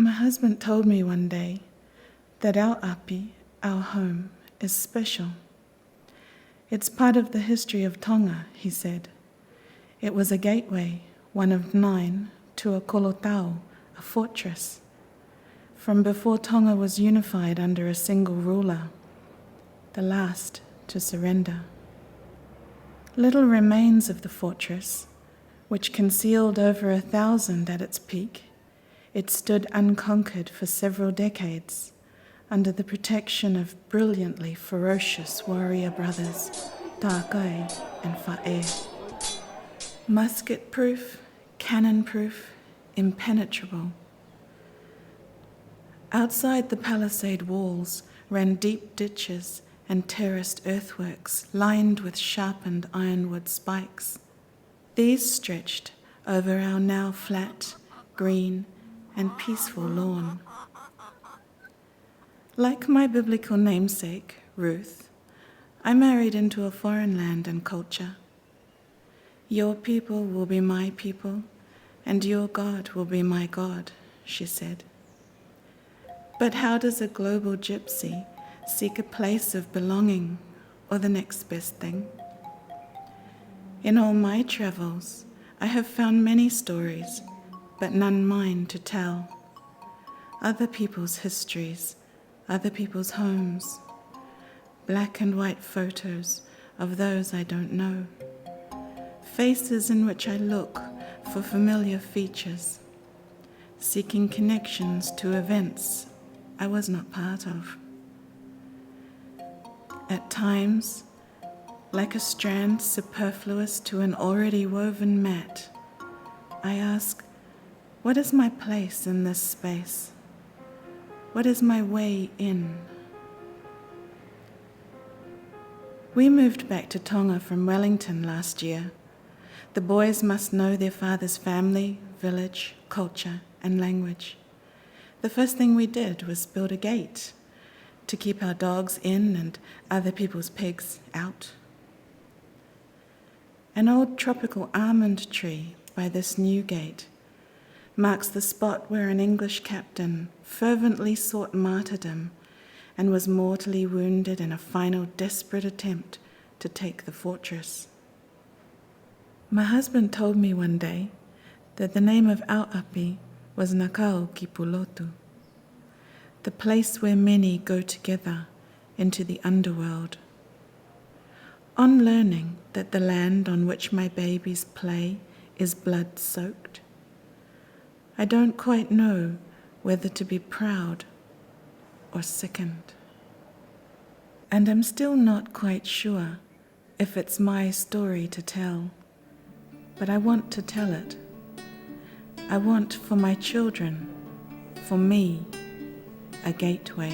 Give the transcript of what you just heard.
My husband told me one day that our api, our home, is special. It's part of the history of Tonga, he said. It was a gateway, one of 9, to a kolotau, a fortress, from before Tonga was unified under a single ruler, the last to surrender. Little remains of the fortress, which concealed over 1,000 at its peak, it stood unconquered for several decades, under the protection of brilliantly ferocious warrior brothers, Tākai and Fa'e. Musket-proof, cannon-proof, impenetrable. Outside the palisade walls ran deep ditches and terraced earthworks lined with sharpened ironwood spikes. These stretched over our now flat, green, and peaceful lawn. Like my biblical namesake, Ruth, I married into a foreign land and culture. Your people will be my people, and your God will be my God, she said. But how does a global gypsy seek a place of belonging or the next best thing? In all my travels, I have found many stories, but none mine to tell. Other people's histories, other people's homes, black and white photos of those I don't know, faces in which I look for familiar features, seeking connections to events I was not part of. At times, like a strand superfluous to an already woven mat, I ask, what is my place in this space? What is my way in? We moved back to Tonga from Wellington last year. The boys must know their father's family, village, culture, and language. The first thing we did was build a gate to keep our dogs in and other people's pigs out. An old tropical almond tree by this new gate marks the spot where an English captain fervently sought martyrdom and was mortally wounded in a final desperate attempt to take the fortress. My husband told me one day that the name of our api was Nuku'alofa, the place where many go together into the underworld. On learning that the land on which my babies play is blood-soaked, I don't quite know whether to be proud or sickened. And I'm still not quite sure if it's my story to tell, but I want to tell it. I want for my children, for me, a gateway.